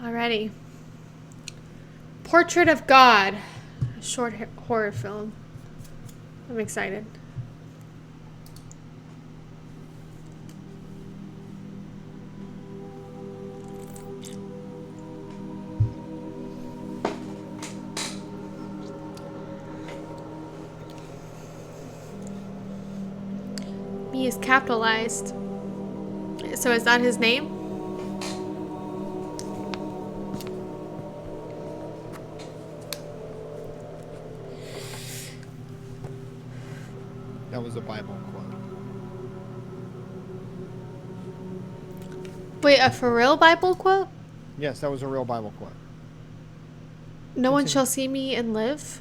Alrighty. Portrait of God. A short horror film. I'm excited. Me is capitalized. So is that his name? That was a Bible quote. Wait, a for real Bible quote? Yes, that was a real Bible quote. No one Continue. shall see me and live?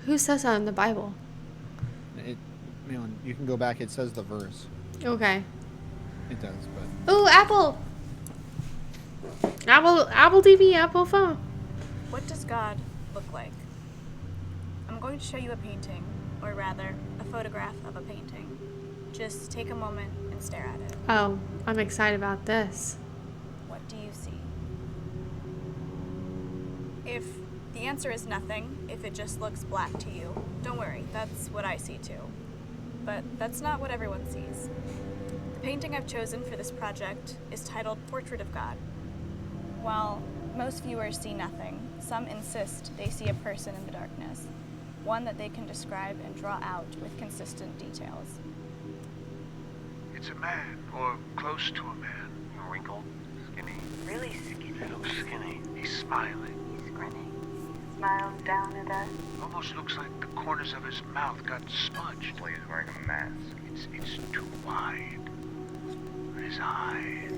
Who says that in the Bible? You can go back. It says the verse. Okay. It does, but Ooh, Apple! Apple TV, Apple phone. What does God look like? I'm going to show you a painting, or rather, a photograph of a painting. Just take a moment and stare at it. Oh, I'm excited about this. What do you see? If the answer is nothing, if it just looks black to you, don't worry, that's what I see too. But that's not what everyone sees. The painting I've chosen for this project is titled Portrait of God. While most viewers see nothing, some insist they see a person in the darkness, one that they can describe and draw out with consistent details. It's a man, or close to a man. Wrinkled, skinny. Really skinny. He looks skinny. He's smiling. He's grinning. He smiles down at us. Almost looks like the corners of his mouth got smudged. Well, he's wearing a mask. It's too wide. His eyes,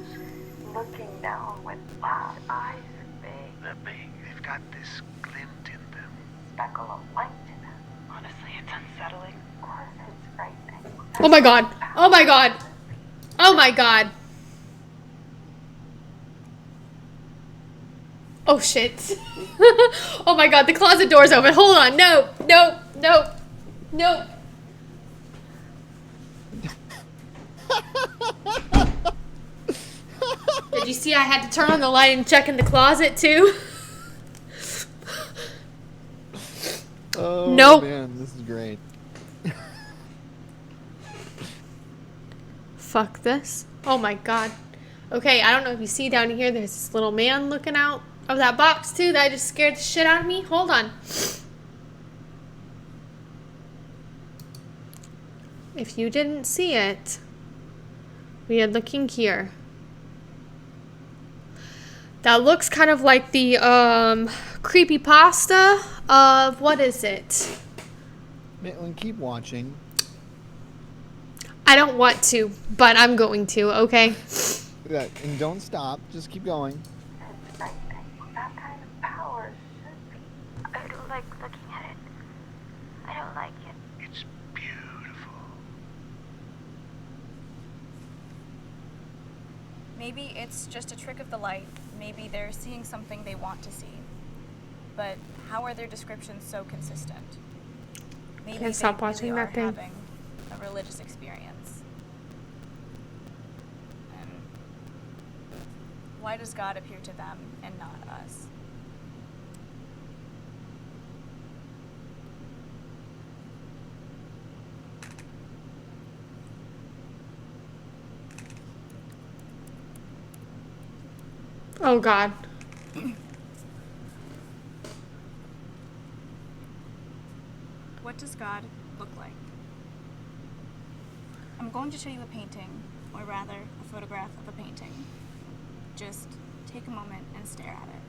Looking down with wide eyes are big. they're big. They've got this glint in them. Speckle of light in them. Honestly, it's unsettling. Of course, it's frightening. Oh my god. Oh my god. Oh my god. Oh shit. Oh my god, the closet door's open. Hold on. No, no, no, no. Did you see I had to turn on the light and check in the closet too? oh Nope. man, this is great. Fuck this. Oh my god. Okay, I don't know if you see down here, there's this little man looking out of that box too that just scared the shit out of me. Hold on. If you didn't see it, we are looking here. That looks kind of like the creepypasta of, what is it? Maitland, keep watching. I don't want to, but I'm going to, okay? Yeah, and don't stop. Just keep going. It's frightening. That kind of power should be. I don't like looking at it. I don't like it. It's beautiful. Maybe it's just a trick of the light. Maybe they're seeing something they want to see. But how are their descriptions so consistent? Maybe Can't stop they watching really that are thing. having a religious experience. And why does God appear to them and not us? Oh god. What does God look like? I'm going to show you a painting, or rather, a photograph of a painting. Just take a moment and stare at it.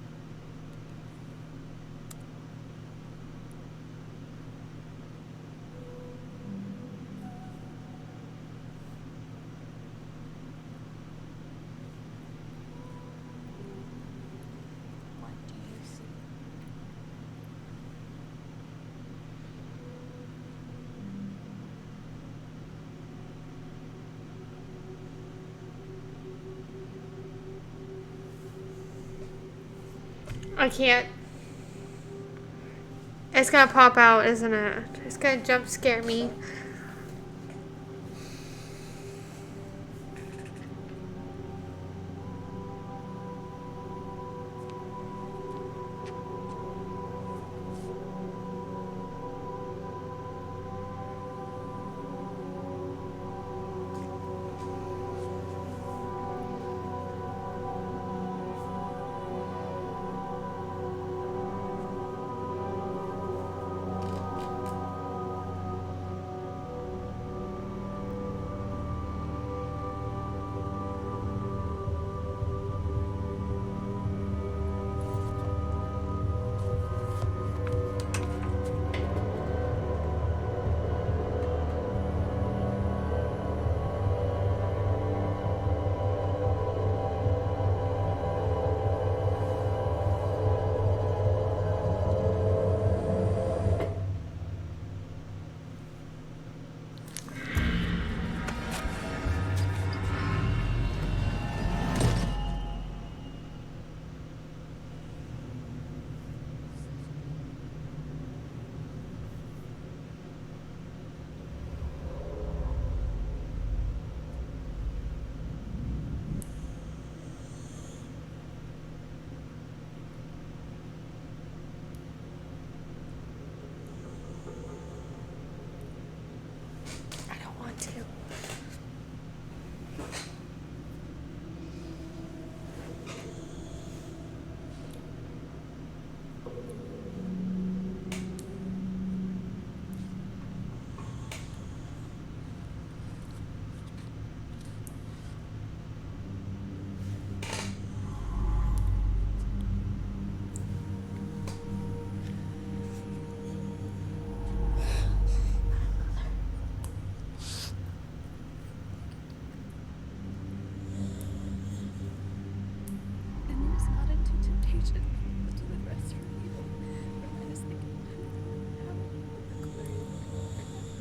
What do you see? I can't. It's gonna pop out, isn't it? It's gonna jump scare me. patient was delivered us from evil. Remind us thinking how the glory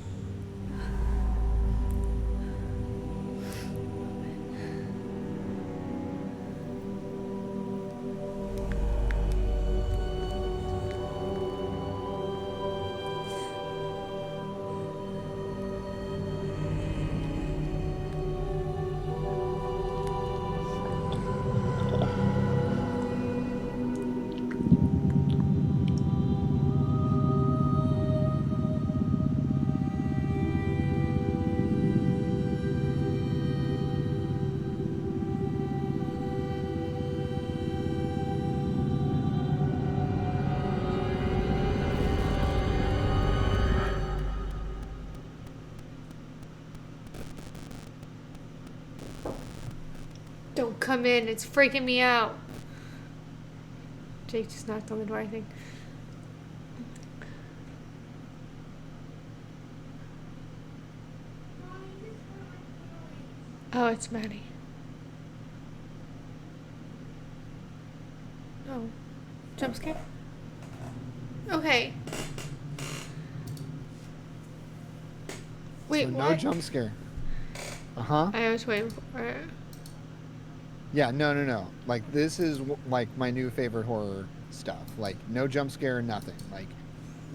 Don't come in. It's freaking me out. Jake just knocked on the door, I think. Oh, it's Maddie. Oh. Jump scare? Okay. Wait, So what? no jump scare. Uh-huh. I was waiting for it. Yeah, no. Like, this is, like, my new favorite horror stuff. Like, no jump scare, nothing. Like,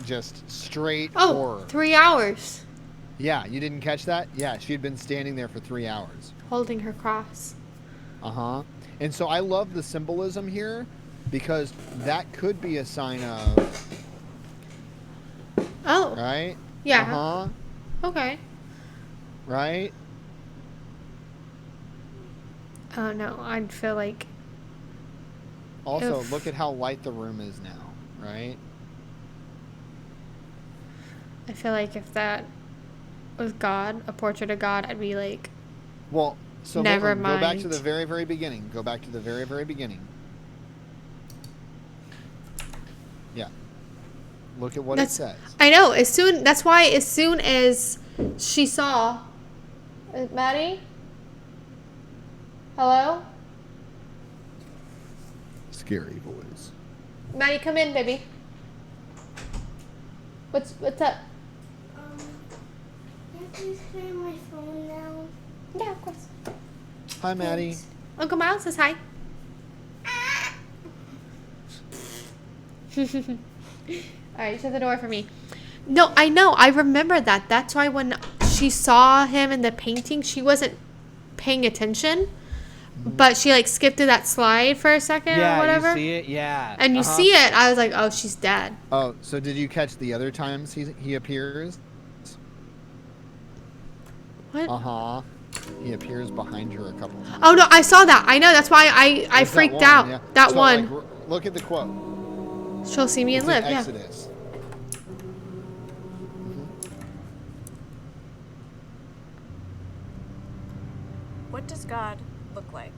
just straight horror. 3 hours. Yeah, you didn't catch that? Yeah, she had been standing there for 3 hours. Holding her cross. Uh-huh. And so I love the symbolism here because that could be a sign of... Oh. Right? Yeah. Uh-huh. Okay. Right? Oh no, I'd feel like... Also, If- look at how light the room is now, right? I feel like if that was God, a portrait of God, I'd be like, Well, so Never Maitland, go back to mind. the very, very beginning. Go back to the very, very beginning. Yeah. Look at what it says. I know. That's why as soon as she saw, Maddie. Hello, Scary voice. Maddie, come in, baby. What's up? Can I please play my phone now? Yeah, of course. Hi, Maddie. Uncle Miles says hi. All right, shut the door for me. No, I know. I remember that. That's why when she saw him in the painting, she wasn't paying attention. But she like skipped to that slide for a second or whatever. You see it? Yeah. And you see it. I was like, oh, she's dead. Oh, so did you catch the other times he appears? What? Uh-huh. He appears behind her a couple times. Oh, no, I saw that. I know. That's why I There's freaked one, out. yeah. That So, one. like, look at the quote. She'll see me It's and live. in Yeah. Exodus. What does God look like?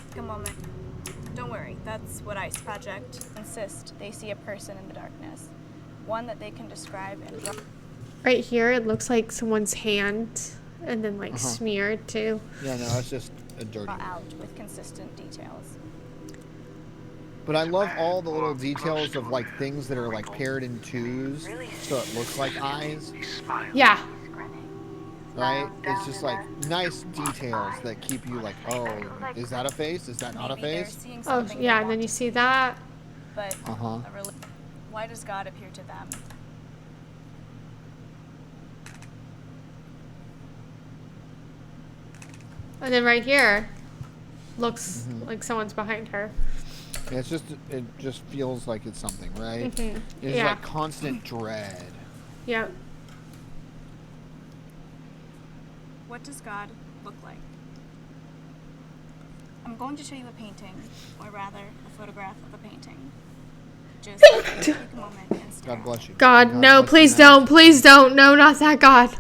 Take a moment. Don't worry, that's what ICE Project insist they see a person in the darkness. One that they can describe and draw Right here, it looks like someone's hand and then like smeared too. Yeah, no, that's just a dirty. out with consistent details. But I love all the little details of like things that are like paired in twos, so it looks like eyes, He's smiling. Yeah. right? It's just like nice details that keep you like, oh, is that a face? Is that not a Maybe they're face? seeing Oh, something yeah, they and then want you to see that. but Uh-huh. why does God appear to them? And then right here, looks like someone's behind her. Yeah, it just feels like it's something, right? Mhm. It's Yeah. like constant dread. Yep. What does God look like? I'm going to show you a painting, or rather, a photograph of a painting. Just take a moment and stare. God bless you. God, no, bless please you, Matt. don't. Please don't. No, not that God.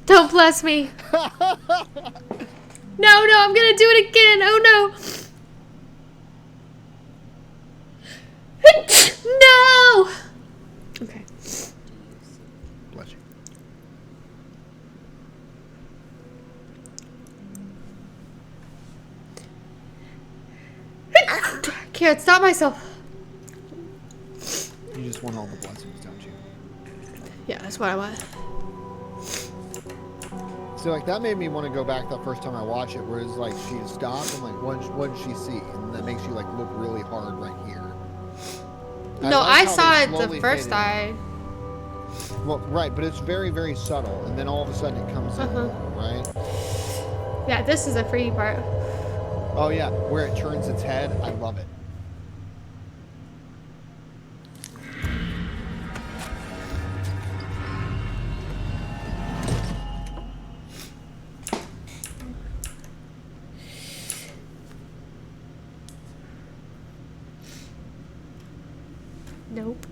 Don't bless me. No, I'm gonna do it again. Oh no. No. Okay. Bless you. Can't stop myself. You just want all the blessings, don't you? Yeah, that's what I want. So like that made me want to go back the first time I watched it, where it's like she stopped and like what did she see, and that makes you like look really hard right here. No, like I how saw they it the slowly first fade in. eye. Well, right, but it's very very subtle, and then all of a sudden it comes in more, right? Yeah, this is the pretty part. Oh yeah, where it turns its head, I love it. Nope.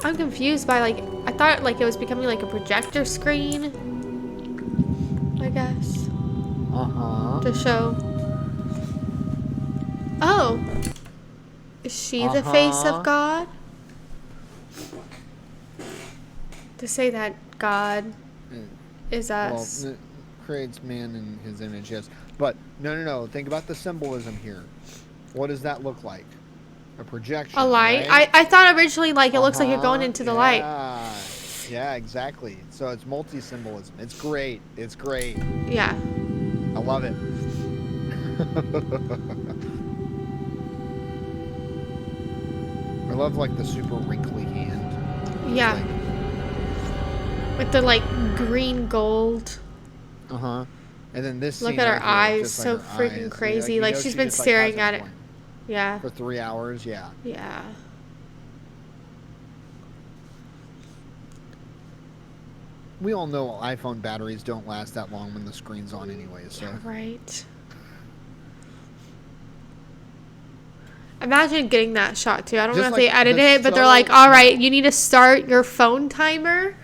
I'm confused by like, I thought like it was becoming like a projector screen, I guess, to show. Oh, is she the face of God? To say that God is us. Well, creates man in his image, yes. But no. Think about the symbolism here. What does that look like? A projection. A light? Right? I thought originally like it looks like you're going into the light. Yeah, exactly. So it's multi-symbolism. It's great. It's great. Yeah. I love it. I love like the super wrinkly hand. Yeah. Like, with the like green gold. And then this Look scene at her right here, eyes, just so like her freaking eyes. crazy. You Like know she's she been just, like, staring at hasn't it. blinked Yeah. for 3 hours, yeah. Yeah. We all know iPhone batteries don't last that long when the screen's on anyway, so. Yeah, right. Imagine getting that shot too. I don't Just know if like they edited the it, but they're like, subtle all right, you need to start your phone timer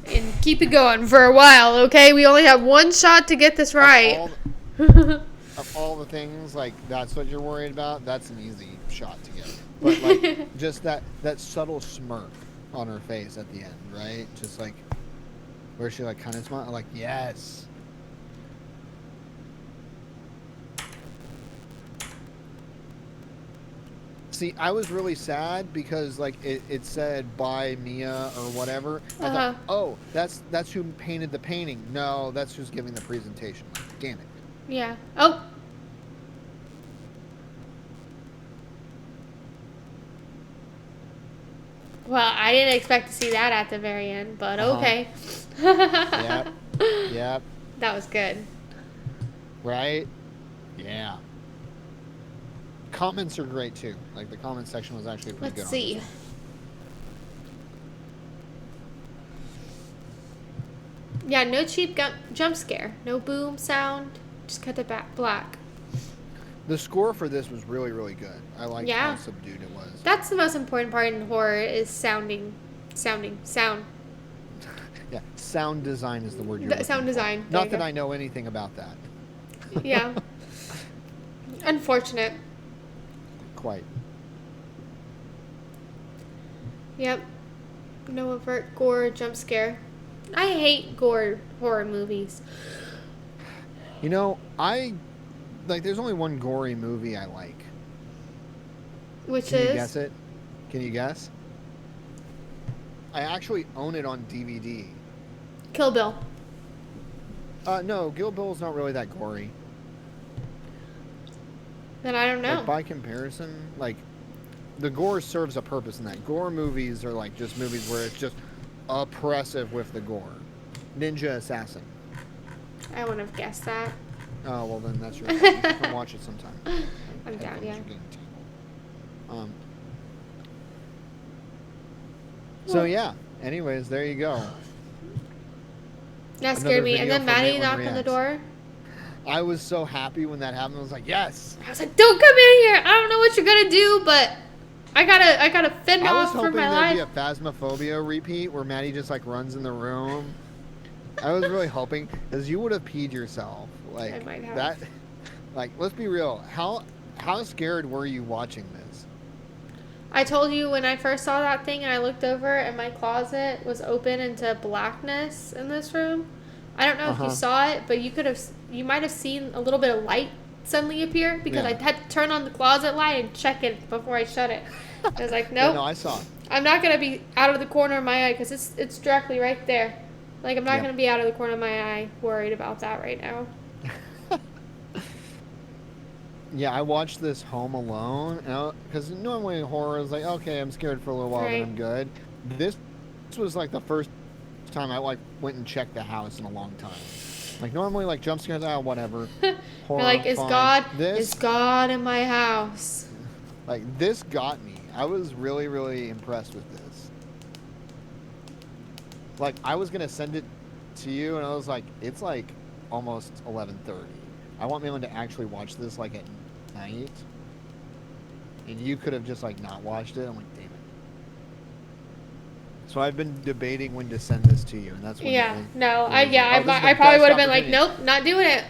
and keep it going for a while, okay? We only have one shot to get this right. Of all the things, like, that's what you're worried about, that's an easy shot to get. But, like, just that subtle smirk on her face at the end, right? Just, like, where she, like, kind of smiles, like, yes. See, I was really sad because, like, it said by Mia or whatever. I thought, oh, that's who painted the painting. No, that's who's giving the presentation. Like, damn it. Yeah. Oh. Well, I didn't expect to see that at the very end, but okay. Yep. That was good. Right? Yeah. Comments are great too. Like the comment section was actually pretty good. Let's see. Yeah, no cheap jump scare. No boom sound. Just cut it back black. The score for this was really, really good. I liked how subdued it was. That's the most important part in horror is sound. Yeah, sound design is the word you're looking sound for. design. Not that I know anything about that. Yeah. Unfortunate. Quite. Yep. No overt gore jump scare. I hate gore horror movies. You know, there's only one gory movie I like. Which Can is? you guess it? Can you guess? I actually own it on DVD. Kill Bill. No, Kill Bill's not really that gory. Then I don't know. Like, by comparison, like, the gore serves a purpose in that. Gore movies are like just movies where it's just oppressive with the gore. Ninja Assassin. I wouldn't have guessed that. Oh, well then that's your fault. You can come watch it sometime. I'm down, yeah. So yeah, anyways, there you go. That scared me. And then Maddie knocked on the door. I was so happy when that happened. I was like, yes. I was like, don't come in here. I don't know what you're gonna do, but I gotta fend off for my life. I was hoping there'd be a Phasmophobia repeat where Maddie just like runs in the room. I was really hoping, because you would have peed yourself. Like, I might have. that. Like, let's be real. How scared were you watching this? I told you when I first saw that thing and I looked over and my closet was open into blackness in this room. I don't know if you Uh-huh. saw it, but you might have seen a little bit of light suddenly appear because Yeah. I had to turn on the closet light and check it before I shut it. I was like, Yeah, nope, no, I saw. I'm not gonna be out of the corner of my eye because it's directly right there. Like I'm not Yep. gonna be out of the corner of my eye worried about that right now. Yeah, I watched this Home Alone because normally in horror is like, okay, I'm scared for a little while, then Right. I'm good. This was like the first time I like went and checked the house in a long time. Like normally, like jump scares, whatever. You're Horror, like, is fine. is God in my house? Like this got me. I was really, really impressed with this. Like I was gonna send it to you, and I was like, it's like almost 11:30. I want Malin to actually watch this like at night, and you could have just like not watched it. I'm like, damn it. So I've been debating when to send this to you, and that's when. Yeah. No. When it was like, oh, this is the I probably best would have been like, opportunity. nope, not doing it.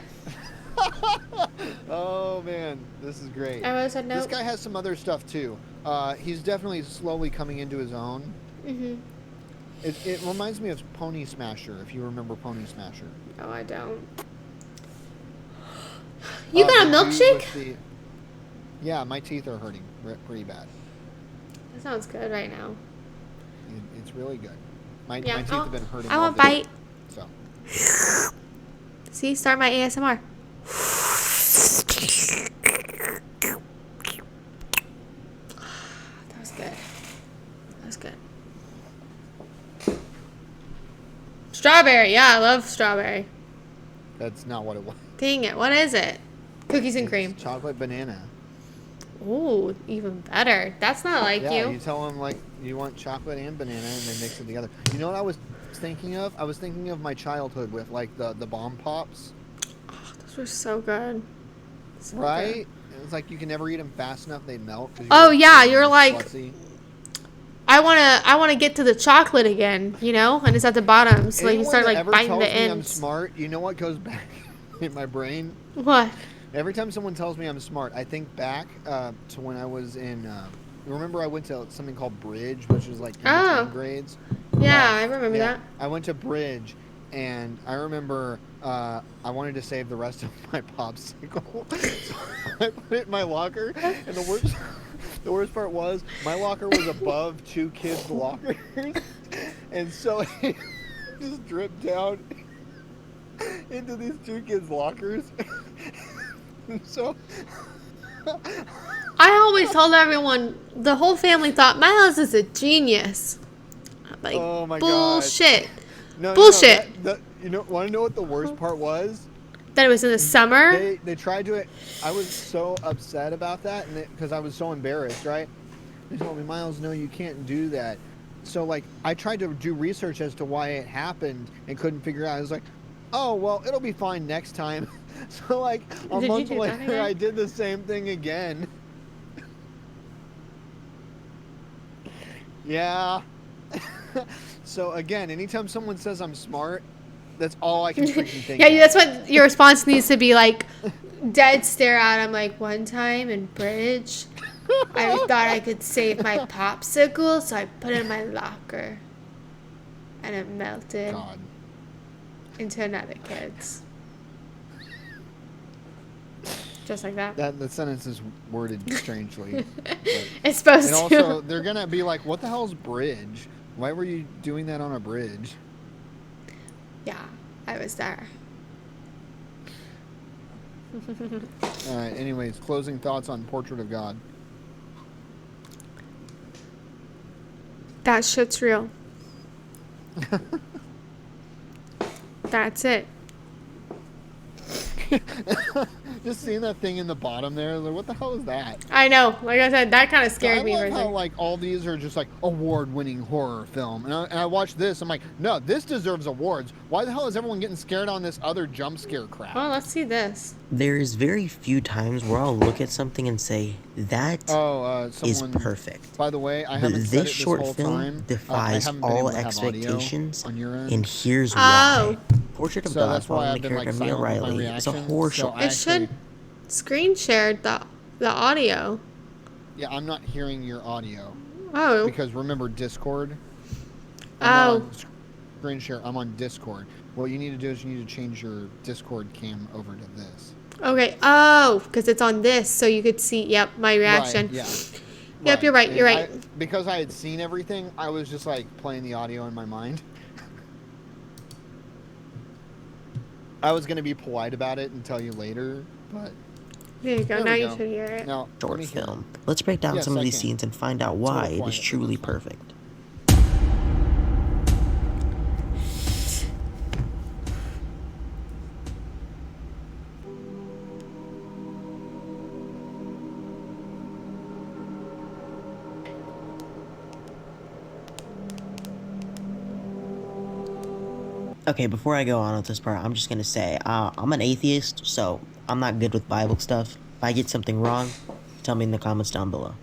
Oh man, this is great. I would have said This nope. guy has some other stuff too. He's definitely slowly coming into his own. Mhm. It reminds me of Pony Smasher, if you remember Pony Smasher. No, I don't. You got a The dude milkshake? with the- Yeah, my teeth are hurting pretty bad. That sounds good right now. It's really good. My Yeah. teeth have been hurting I all want day. bite. So. See, start my ASMR. That was good. That was good. Strawberry. Yeah, I love strawberry. That's not what it was. Dang it. What is it? Cookies and cream. It's chocolate banana. Ooh, even better. That's not like Yeah, you. you tell them like you want chocolate and banana, and they mix it together. You know what I was thinking of? I was thinking of my childhood with like the bomb pops. Those were so good. So Right? good. It's like you can never eat them fast enough; they melt. 'Cause Oh, yeah, you're like- klutzy. I wanna get to the chocolate again, you know, and it's at the bottom, so like you Anyone start that like ever biting tells the me I'm ends. smart, you know what goes back in my brain? What? Every time someone tells me I'm smart, I think back to when I was in. Remember, I went to something called Bridge, which was like in Oh. between grades. Yeah, I remember Yeah, that. I went to Bridge, and I remember I wanted to save the rest of my popsicle, so I put it in my locker. And the worst part was my locker was above two kids' lockers, and so it just dripped down into these two kids' lockers. So I always told everyone, the whole family thought Miles is a genius. I'm like, Oh my God. bullshit. no, Bullshit. You know, want to know what the worst part was? That it was in the summer. They tried to. I was so upset about that, and because I was so embarrassed, right? They told me, Miles, no, you can't do that. So like, I tried to do research as to why it happened and couldn't figure out. I was like, oh well, it'll be fine next time. So like a Did you month do that later, again? I did the same thing again. Yeah. So again, anytime someone says I'm smart, that's all I can freaking think. Yeah, of. that's what your response needs to be like. Dead stare at him like, one time in Bridge, I thought I could save my popsicle, so I put it in my locker. And it melted God. into another kid's. Just like that. That the sentence is worded strangely. But- It's supposed and to. also, they're gonna be like, "What the hell's bridge? Why were you doing that on a bridge?" Yeah, I was there. All right. Anyways, closing thoughts on Portrait of God. That shit's real. That's it. Just seeing that thing in the bottom there, like, what the hell is that? I know. Like I said, that kind of scared I me love right how there. like all these are just like award-winning horror film, and I watched this. I'm like, no, this deserves awards. Why the hell is everyone getting scared on this other jump scare crap? Well, let's see this. There's very few times where I'll look at something and say, that is Someone. perfect. By the way, I But haven't said it this this short whole film time. I defies haven't been all able to have audio expectations, on your end. and here's Oh. why. Portrait of So God that's why following I've the been like character Mia silent with my Riley is a reactions. horror So show. I It should actually, screen shared the audio. yeah, I'm not hearing your audio Oh. because remember Discord. Oh. screen share. I'm on Discord. What you need to do is you need to change your Discord cam over to this. Okay. Oh, because it's on this, so you could see. Yep, my reaction. Right, yeah. Yep, you're right. And You're right. because I had seen everything, I was just like playing the audio in my mind. I was gonna be polite about it and tell you later, but There you go. there Now we you go. should hear it. Now, let Short me hear film. Let's break down Yes, some of I these can. scenes and find out why it is quiet, truly that's fine. perfect. Okay, before I go on with this part, I'm just gonna say, I'm an atheist, so I'm not good with Bible stuff. If I get something wrong, tell me in the comments down below.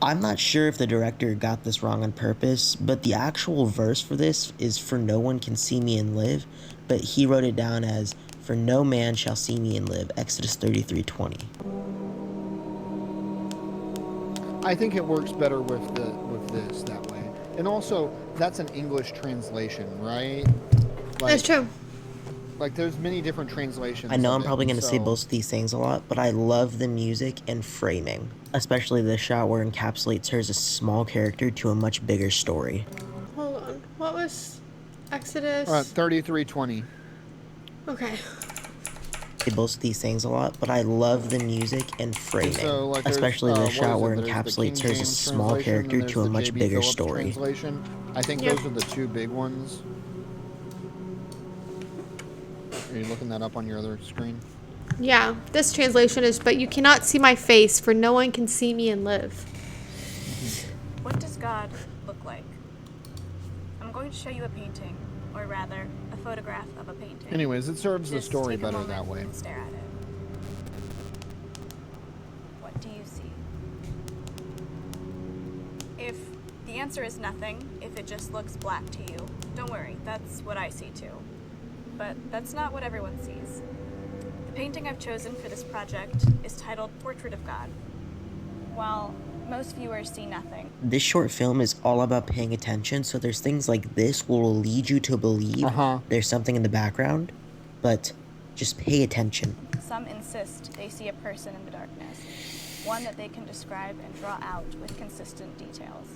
I'm not sure if the director got this wrong on purpose, but the actual verse for this is "For no one can see me and live," but he wrote it down as "For no man shall see me and live," Exodus 33:20. I think it works better with this that way. And also, that's an English translation, right? That's true. Like, there's many different translations. I know of I'm it, probably going to say so- both of these things a lot, but I love the music and framing. Especially the shot where it encapsulates her as a small character to a much bigger story. Hold on. What was Exodus? 33:20. Okay. Both of these things a lot, but I love the music and framing. So, like, there's, Especially the what shot is where it? it There's the encapsulates King her as a James small translation, character and there's to a the much J.B. bigger Phillips story. Translation. I think Yep. those are the two big ones. Are you looking that up on your other screen? Yeah. This translation is, "But you cannot see my face, for no one can see me and live." What does God look like? I'm going to show you a painting, or rather, a photograph of a painting. Anyways, it serves the Just story take a better moment that way. and stare at it. What do you see? If the answer is nothing, if it just looks black to you, don't worry, that's what I see too. But that's not what everyone sees. The painting I've chosen for this project is titled Portrait of God. While most viewers see nothing, This short film is all about paying attention, so there's things like this will lead you to believe there's something in the background, but just pay attention. some insist they see a person in the darkness, one that they can describe and draw out with consistent details.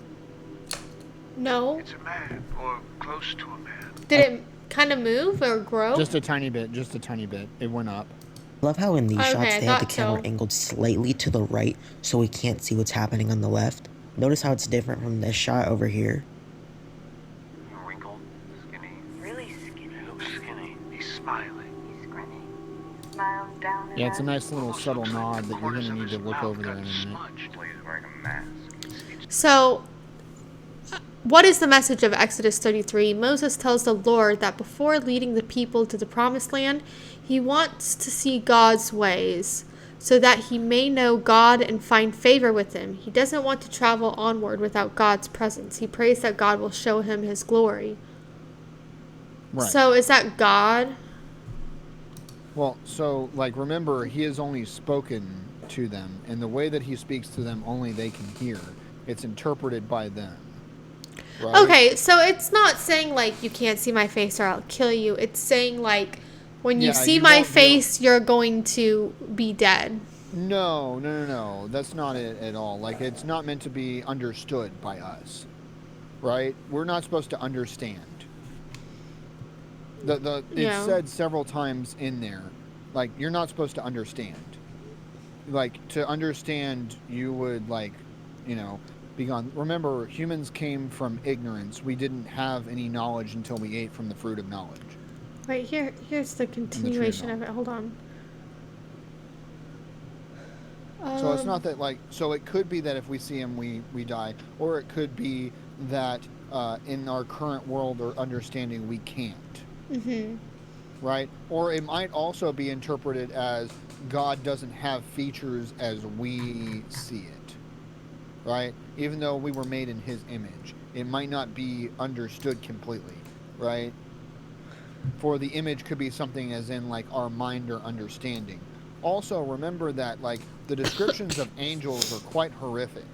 No. It's a man, or close to a man. Did it kind of move or grow? Just a tiny bit. It went up. I love how in these Okay, shots I they have the thought camera so. angled slightly to the right so we can't see what's happening on the left. Notice how it's different from this shot over here. Wrinkled, skinny. Really skinny. He looks skinny. He's smiling. He's grinning. Smiles down at Yeah, it's a us. nice little Almost subtle looks like nod the that you're corners going to of need to his look mouth over there got in a minute. smudged. Well, he's wearing a mask. So, what is the message of Exodus 33? Moses tells the Lord that before leading the people to the promised land, he wants to see God's ways so that he may know God and find favor with him. He doesn't want to travel onward without God's presence. He prays that God will show him his glory. Right. So, is that God? Well, so, like, remember, he has only spoken to them, and the way that he speaks to them, only they can hear. It's interpreted by them. Right? Okay, so it's not saying like you can't see my face or I'll kill you. It's saying like when you Yeah, see you my won't be face, you're going to be dead. No. That's not it at all. Like, it's not meant to be understood by us. Right? We're not supposed to understand. It's Yeah. said several times in there, like, you're not supposed to understand. Like, to understand, you would, like, be gone. Remember, humans came from ignorance. We didn't have any knowledge until we ate from the fruit of knowledge. Right here's the continuation of it. Hold on. So it's not that, like, so it could be that if we see him, we die, or it could be that in our current world or understanding, we can't. Mm-hmm. Right? Or it might also be interpreted as God doesn't have features as we see it. Right? Even though we were made in his image, it might not be understood completely. Right? For the image could be something as in, like, our mind or understanding. Also, remember that, like, the descriptions of angels are quite horrific.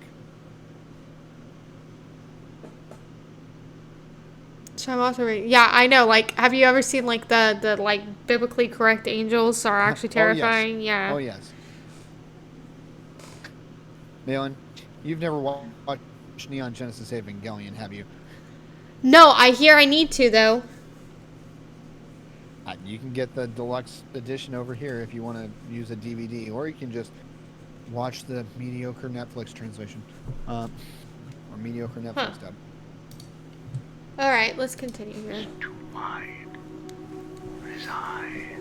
I'm also reading. Yeah, I know. Like, have you ever seen like the like biblically correct angels are actually terrifying? Oh, yes. Yeah. Oh, yes. Malin, you've never watched Neon Genesis Evangelion, have you? No, I hear I need to though. You can get the deluxe edition over here if you want to use a DVD, or you can just watch the mediocre Netflix translation, or mediocre Netflix dub. All right, let's continue here. Too wide. His eyes.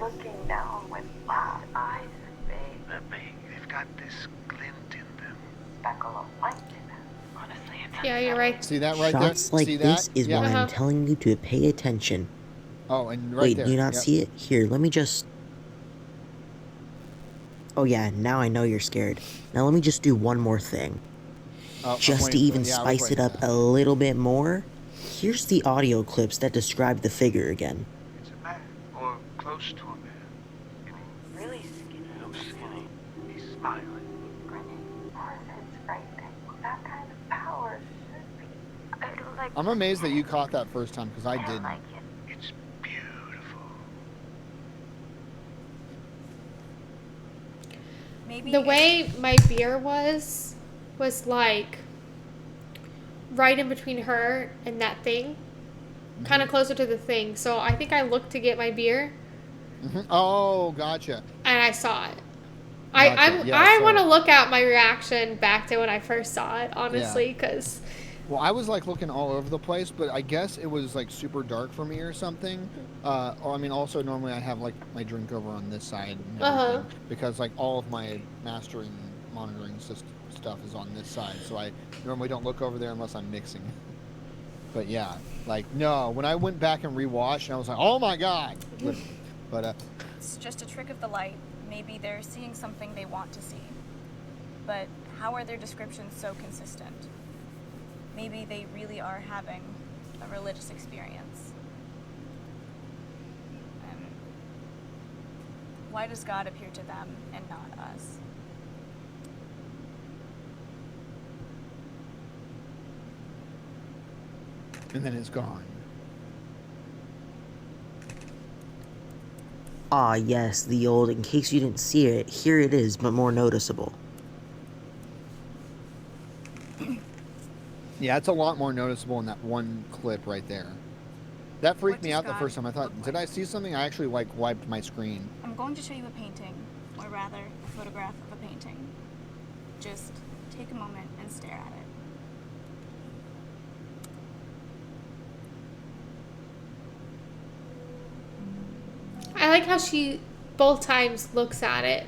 Looking down with wild eyes and big They're big. They've got this glint in them. speckle of light in them. Honestly, it's Yeah, you're right. See that right Shots there? like See this that? is Yeah. why Uh-huh. I'm telling you to pay attention. Oh, and right Wait, there. do you not Yep. see it? Here, let me just... Oh yeah, now I know you're scared. Now let me just do one more thing. Oh, I'm Just to waiting for- even yeah, I was spice it waiting up for that. a little bit more, here's the audio clips that describe the figure again. It's a man, or close to a man. really skinny, So skinny. He's smiling. grinning. Or it's frightening. That kind of power should be. I don't like. I'm amazed that you caught that first time, because I I don't didn't. like it. It's beautiful. Maybe The if- way my beer was like right in between her and that thing, kind of closer to the thing. So I think I looked to get my beer Mhm. Oh, gotcha. and I saw it. Gotcha. Yeah, I so- want to look at my reaction back to when I first saw it, honestly, because Well, I was like looking all over the place, but I guess it was like super dark for me or something. Or I mean, also normally I have like my drink over on this side and everything because like all of my mastering, monitoring stuff is on this side, so I normally don't look over there unless I'm mixing. But yeah, like no, when I went back and rewatched, and I was like, oh my god. But it's just a trick of the light. Maybe they're seeing something they want to see. But how are their descriptions so consistent? Maybe they really are having a religious experience. And why does God appear to them and not us? and then it's gone. Ah yes, the old, in case you didn't see it, here it is, but more noticeable. Yeah, it's a lot more noticeable in that one clip right there. That freaked What me does out the God first time. I thought, look did like? I see something? I actually like wiped my screen. I'm going to show you a painting, or rather, a photograph of a painting. Just take a moment and stare at it. I like how she both times looks at it.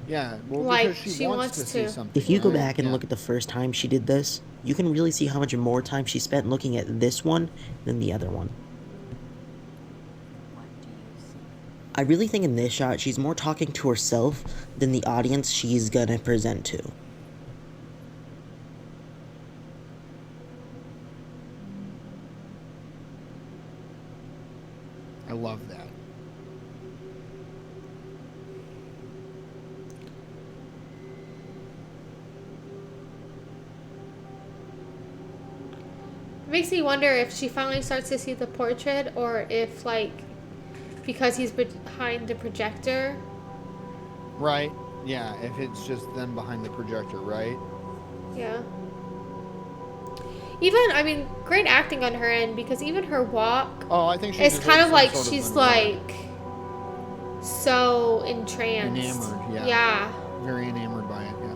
Yeah, well, Like, because she wants wants to see to. something. If you go right? back and Yeah. look at the first time she did this, you can really see how much more time she spent looking at this one than the other one. What do you see? I really think in this shot, she's more talking to herself than the audience she's gonna present to. I love that. It makes me wonder if she finally starts to see the portrait, or if like because he's behind the projector. Right? Yeah, if it's just them behind the projector, right? Yeah. Even, I mean, great acting on her end, because even her walk Oh, I think she is deserves kind of some like sort of she's an like so entranced. Enamored, yeah. Yeah. very enamored by it. Yeah.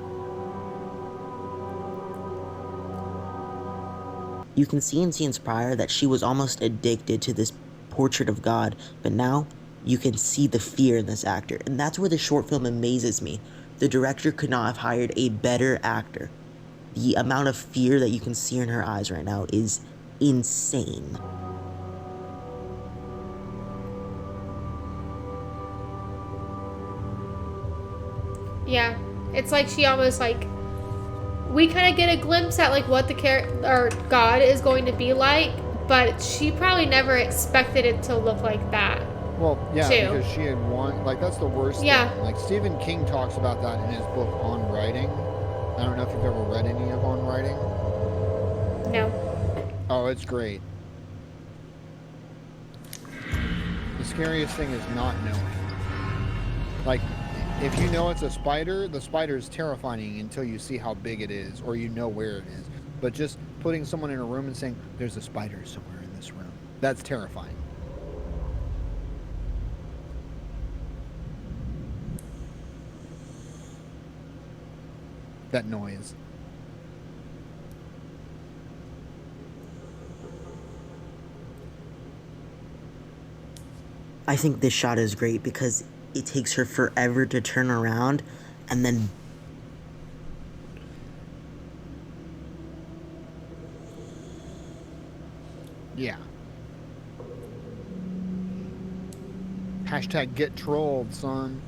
You can see in scenes prior that she was almost addicted to this portrait of God, but now you can see the fear in this actor, and that's where the short film amazes me. The director could not have hired a better actor. The amount of fear that you can see in her eyes right now is insane. Yeah. It's like she almost like we kind of get a glimpse at like what the or God is going to be like, but she probably never expected it to look like that. Well, yeah, Too. because she had like that's the worst Yeah. thing. Like Stephen King talks about that in his book On Writing. I don't know if you've ever read any of On Writing. No. Oh, it's great. The scariest thing is not knowing. Like, if you know it's a spider, the spider is terrifying until you see how big it is or you know where it is. But just putting someone in a room and saying, there's a spider somewhere in this room, that's terrifying. That noise. I think this shot is great because it takes her forever to turn around and then Yeah. Hashtag get trolled, son.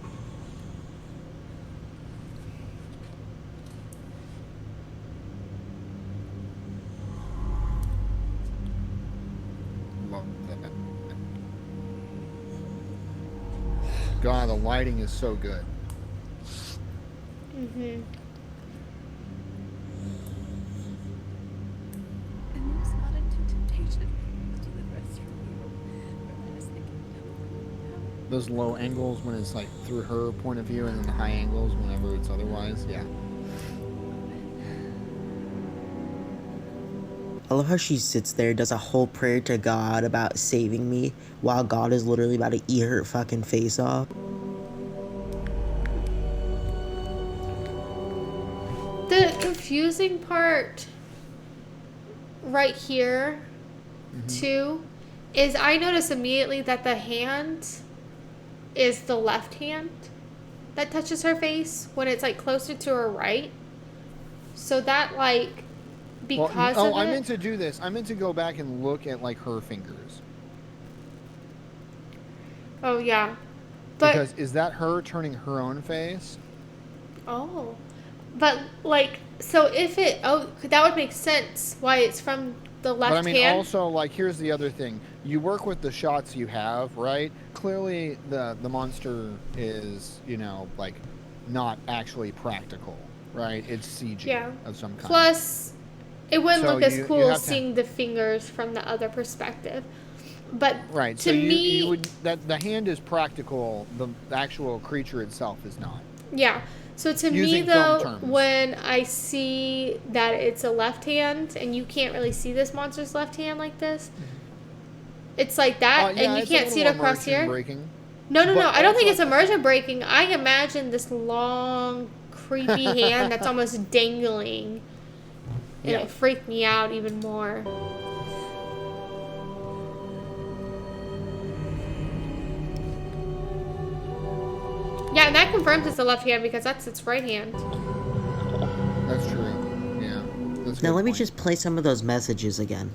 Love that. God, the lighting is so good. Mm-hmm. And lead us not into temptation, but deliver us from evil. For I was thinking, Those low angles when it's like through her point of view, and then the high angles whenever it's otherwise. Yeah. I love how she sits there, does a whole prayer to God about saving me, while God is literally about to eat her fucking face off. The confusing part right here, too, is I notice immediately that the hand is the left hand that touches her face when it's like closer to her right. So that like because of I it. meant to do this. I meant to go back and look at like her fingers. Oh yeah, but Because is that her turning her own face? oh, but like so if it that would make sense why it's from the left But I mean, hand. also, like, here's the other thing. You work with the shots you have, right? Clearly, the monster is, you know, like, not actually practical, right? It's CG Yeah. of some kind. Plus, it wouldn't So look as you cool have to- seeing the fingers from the other perspective. But Right. to So me, you would that the hand is practical. The actual creature itself is not. yeah. So to me, Using film though, terms. when I see that it's a left hand and you can't really see this monster's left hand like this, it's like that, Yeah, and you it's can't a see it little across immersion here. breaking. No. But I don't think it's also- immersion breaking. I imagine this long, creepy hand that's almost dangling, and Yeah. it freaked me out even more. Yeah, and that confirms it's the left hand because that's its right hand. That's true. Yeah. That's a Now good let me point. just play some of those messages again.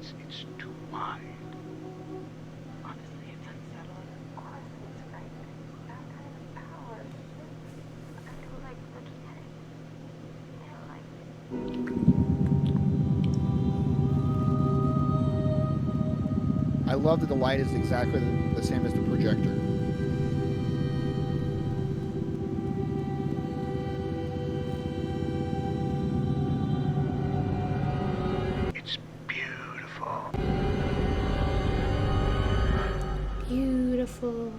It's too wide. Honestly, it's unsettling. Of course, it's frightening. That kind of power. I don't like looking at it. I don't like it. I love that the light is exactly the same as the projector. It's beautiful. Beautiful.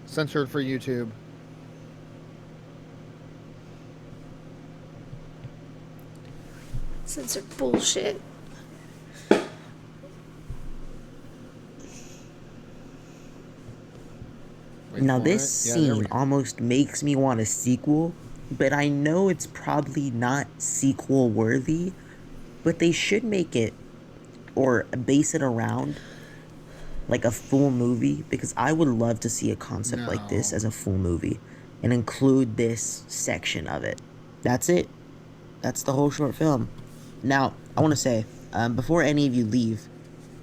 Censored for YouTube. Censored bullshit. Wait Now for this it. Yeah, there we scene go. almost makes me want a sequel, but I know it's probably not sequel worthy, but they should make it or base it around like a full movie, because I would love to see a concept like this No. as a full movie and include this section of it. That's it. That's the whole short film. Now, I want to say, before any of you leave,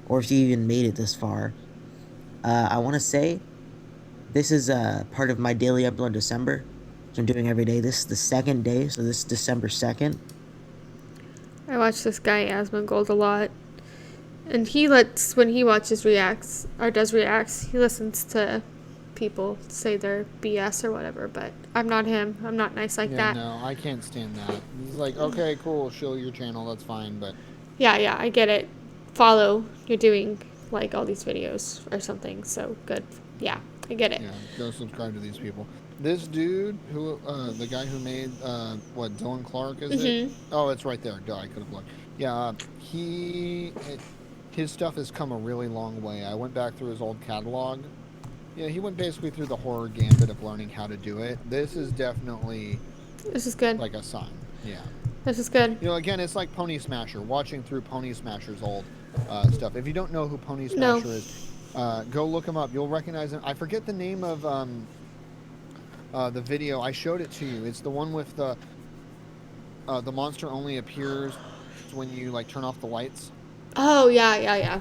or if you even made it this far, I want to say this is part of my daily upload December, which I'm doing every day. This is the second day, so this is December 2nd. I watch this guy Asmongold a lot, and when he watches reacts or does reacts, he listens to people say their BS or whatever. But I'm not him. I'm not nice like Yeah, that. no, I can't stand that. He's like, okay, cool, show your channel, that's fine, but Yeah, I get it. follow you're doing like all these videos or something. So good. Yeah, I get it. Yeah, go subscribe to these people. This dude who, the guy who made, what, Dylan Clark, is it? Oh, it's right there. Duh, I could have looked. Yeah, his stuff has come a really long way. I went back through his old catalog. Yeah, he went basically through the horror gambit of learning how to do it. This is definitely This is good. like a sign. Yeah. This is good. You know, again, it's like Pony Smasher, watching through Pony Smasher's old stuff. If you don't know who Pony No. Smasher is, go look him up. You'll recognize him. I forget the name of the video. I showed it to you. It's the one with the monster only appears when you like turn off the lights. Oh yeah.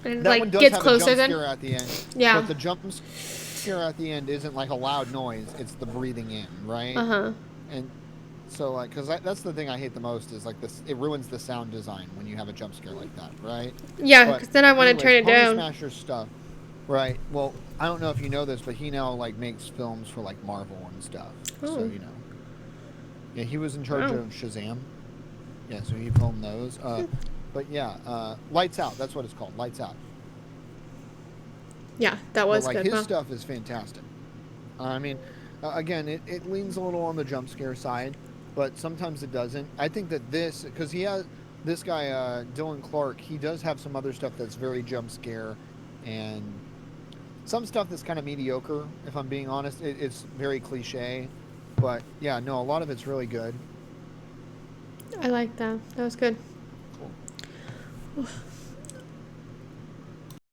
And That like one does gets have closer a jump then. scare at the end. Yeah. But the jump scare at the end isn't like a loud noise. It's the breathing in, right? And so, like, because that's the thing I hate the most is like this. It ruins the sound design when you have a jump scare like that, right? Yeah, because then I want to turn it Pony down. Smasher stuff, right? Well, I don't know if you know this, but he now like makes films for like Marvel and stuff. So Oh. you know, yeah, he was in charge Wow. of Shazam. Yeah, so he filmed those. But yeah, Lights Out. That's what it's called. Lights Out. Yeah, that was But, like, good. his Wow. stuff is fantastic. I mean, again, it leans a little on the jump scare side, but sometimes it doesn't. I think that because he has this guy, Dylan Clark, he does have some other stuff that's very jump scare, and some stuff that's kind of mediocre. If I'm being honest, it's very cliche, but yeah, no, a lot of it's really good. I like that. That was good. Cool.